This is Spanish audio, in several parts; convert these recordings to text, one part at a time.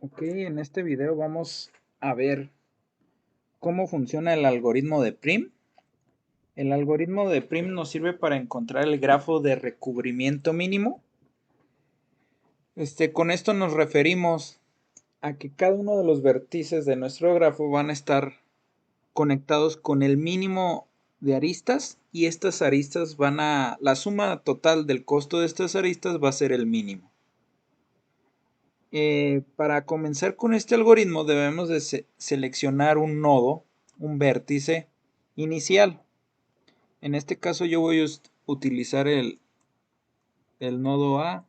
Ok, en este video vamos a ver cómo funciona el algoritmo de Prim. El algoritmo de Prim nos sirve para encontrar el grafo de recubrimiento mínimo. Con esto nos referimos a que cada uno de los vértices de nuestro grafo van a estar conectados con el mínimo de aristas y estas aristas la suma total del costo de estas aristas va a ser el mínimo. Para comenzar con este algoritmo debemos de seleccionar un nodo, un vértice inicial. En este caso yo voy a utilizar el nodo A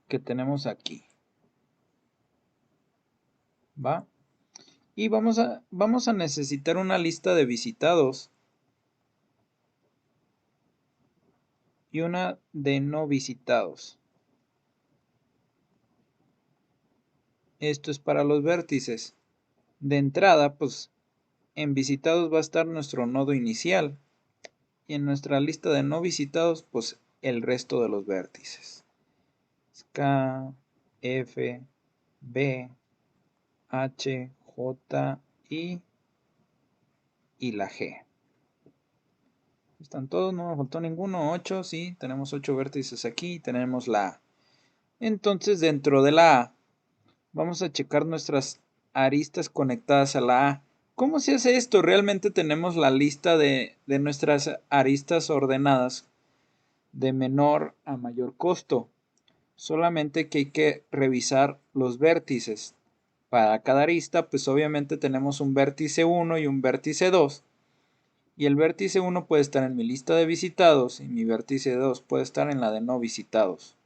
que tenemos aquí. ¿Va? Y vamos a necesitar una lista de visitados y una de no visitados. Esto es para los vértices. De entrada, pues en visitados va a estar nuestro nodo inicial y en nuestra lista de no visitados, pues el resto de los vértices. K, F, B, H, J, I y la G. Están todos, no me faltó ninguno. 8, sí, tenemos 8 vértices aquí. Tenemos la A. Entonces dentro de la A vamos a checar nuestras aristas conectadas a la A. ¿Cómo se hace esto? Realmente tenemos la lista de nuestras aristas ordenadas de menor a mayor costo. Solamente que hay que revisar los vértices. Para cada arista, pues obviamente tenemos un vértice 1 y un vértice 2. Y el vértice 1 puede estar en mi lista de visitados y mi vértice 2 puede estar en la de no visitados.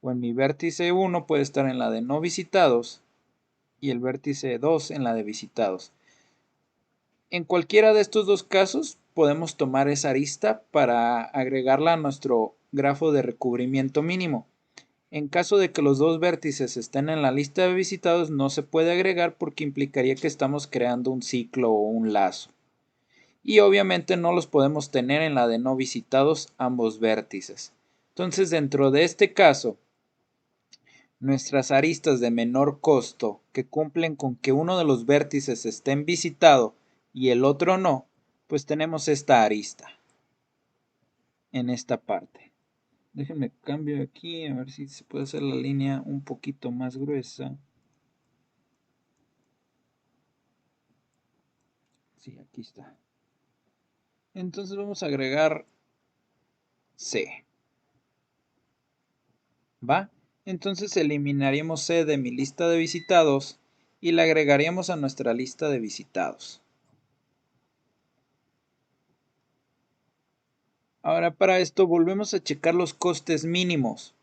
O en mi vértice 1 puede estar en la de no visitados y el vértice 2 en la de visitados. En cualquiera de estos dos casos podemos tomar esa arista para agregarla a nuestro grafo de recubrimiento mínimo. En caso de que los dos vértices estén en la lista de visitados, no se puede agregar porque implicaría que estamos creando un ciclo o un lazo. Y obviamente no los podemos tener en la de no visitados ambos vértices. Entonces, dentro de este caso, nuestras aristas de menor costo que cumplen con que uno de los vértices esté visitado y el otro no, pues tenemos esta arista en esta parte. Déjenme cambio aquí a ver si se puede hacer la línea un poquito más gruesa. Sí, aquí está. Entonces vamos a agregar C. ¿Va? Entonces eliminaríamos C de mi lista de visitados y la agregaríamos a nuestra lista de visitados. Ahora para esto volvemos a checar los costes mínimos.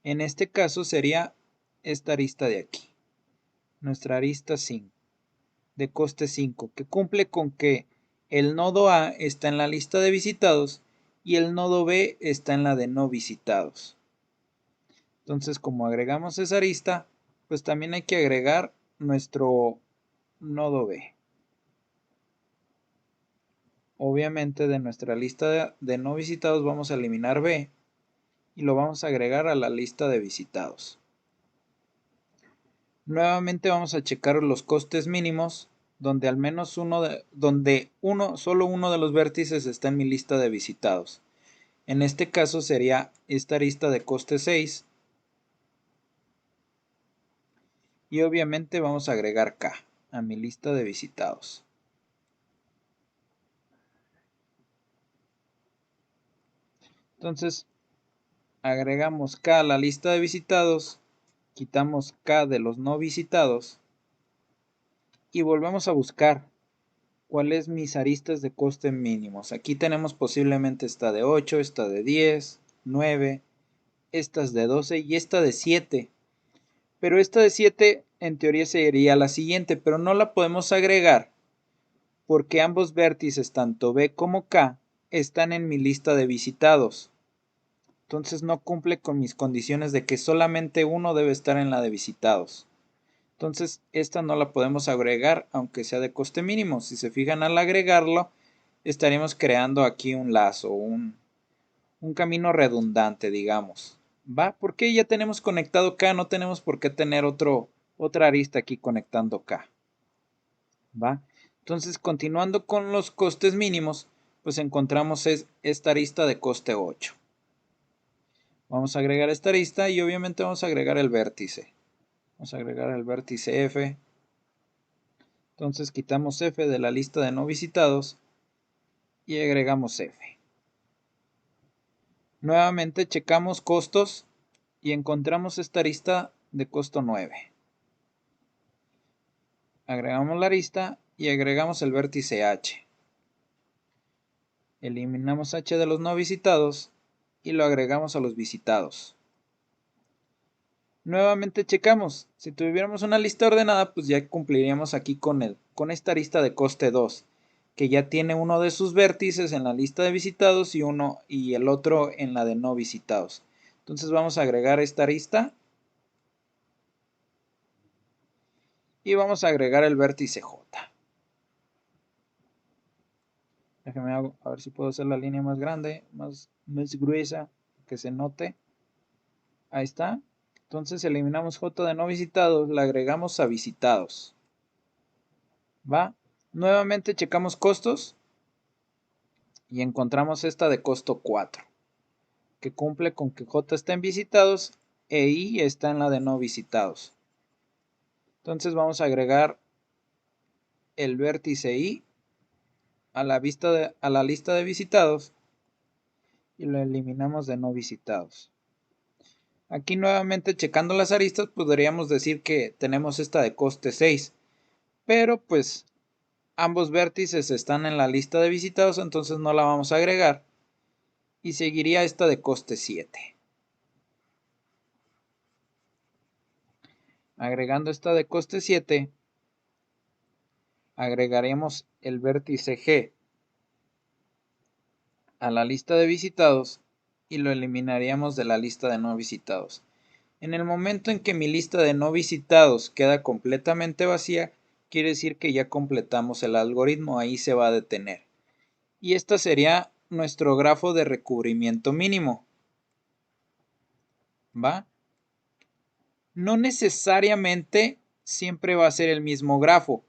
En este caso sería esta arista de aquí. Nuestra arista 5, de coste 5, que cumple con que el nodo A está en la lista de visitados y el nodo B está en la de no visitados. Entonces, como agregamos esa arista, pues también hay que agregar nuestro nodo B. Obviamente de nuestra lista de no visitados vamos a eliminar B y lo vamos a agregar a la lista de visitados. Nuevamente vamos a checar los costes mínimos donde al menos solo uno de los vértices está en mi lista de visitados. En este caso sería esta arista de coste 6 y obviamente vamos a agregar K a mi lista de visitados. Entonces agregamos K a la lista de visitados, quitamos K de los no visitados y volvemos a buscar cuáles mis aristas de coste mínimos. Aquí tenemos posiblemente esta de 8, esta de 10, 9, estas de 12 y esta de 7. Pero esta de 7 en teoría sería la siguiente, pero no la podemos agregar porque ambos vértices, tanto B como K, están en mi lista de visitados. Entonces no cumple con mis condiciones de que solamente uno debe estar en la de visitados. Entonces esta no la podemos agregar aunque sea de coste mínimo. Si se fijan, al agregarlo estaríamos creando aquí un lazo, un camino redundante, digamos. ¿Va? Porque ya tenemos conectado K, no tenemos por qué tener otra arista aquí conectando K. ¿Va? Entonces, continuando con los costes mínimos, pues encontramos esta arista de coste 8. Vamos a agregar esta arista y obviamente vamos a agregar el vértice. Vamos a agregar el vértice F. Entonces quitamos F de la lista de no visitados y agregamos F. Nuevamente checamos costos y encontramos esta arista de costo 9. Agregamos la arista y agregamos el vértice H. Eliminamos H de los no visitados y lo agregamos a los visitados. Nuevamente checamos. Si tuviéramos una lista ordenada, pues ya cumpliríamos aquí con esta arista de coste 2, que ya tiene uno de sus vértices en la lista de visitados y el otro en la de no visitados. Entonces vamos a agregar esta arista y vamos a agregar el vértice J. Déjenme a ver si puedo hacer la línea más grande, más gruesa, que se note. Ahí está. Entonces eliminamos J de no visitados, la agregamos a visitados. ¿Va? Nuevamente checamos costos y encontramos esta de costo 4, que cumple con que J está en visitados e I está en la de no visitados. Entonces vamos a agregar el vértice I a la lista de visitados y lo eliminamos de no visitados. Aquí nuevamente checando las aristas podríamos decir que tenemos esta de coste 6, pero pues ambos vértices están en la lista de visitados, entonces no la vamos a agregar y seguiría esta de coste 7. Agregando esta de coste 7, agregaremos el vértice G a la lista de visitados y lo eliminaríamos de la lista de no visitados. En el momento en que mi lista de no visitados queda completamente vacía, quiere decir que ya completamos el algoritmo, ahí se va a detener. Y este sería nuestro grafo de recubrimiento mínimo. ¿Va? No necesariamente siempre va a ser el mismo grafo.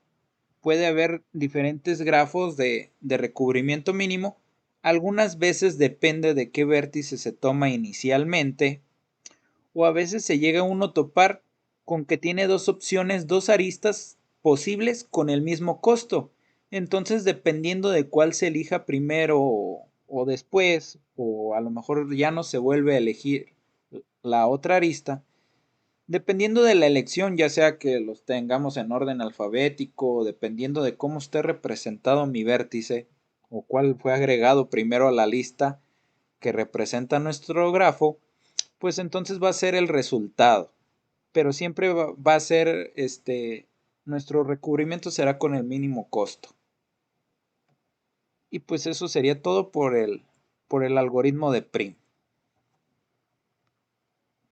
Puede haber diferentes grafos de recubrimiento mínimo. Algunas veces depende de qué vértice se toma inicialmente, o a veces se llega uno a topar con que tiene dos opciones, dos aristas posibles con el mismo costo. Entonces, dependiendo de cuál se elija primero o después, o a lo mejor ya no se vuelve a elegir la otra arista, dependiendo de la elección, ya sea que los tengamos en orden alfabético, dependiendo de cómo esté representado mi vértice, o cuál fue agregado primero a la lista que representa nuestro grafo, pues entonces va a ser el resultado. Pero siempre va a ser, nuestro recubrimiento será con el mínimo costo. Y pues eso sería todo por el algoritmo de Prim.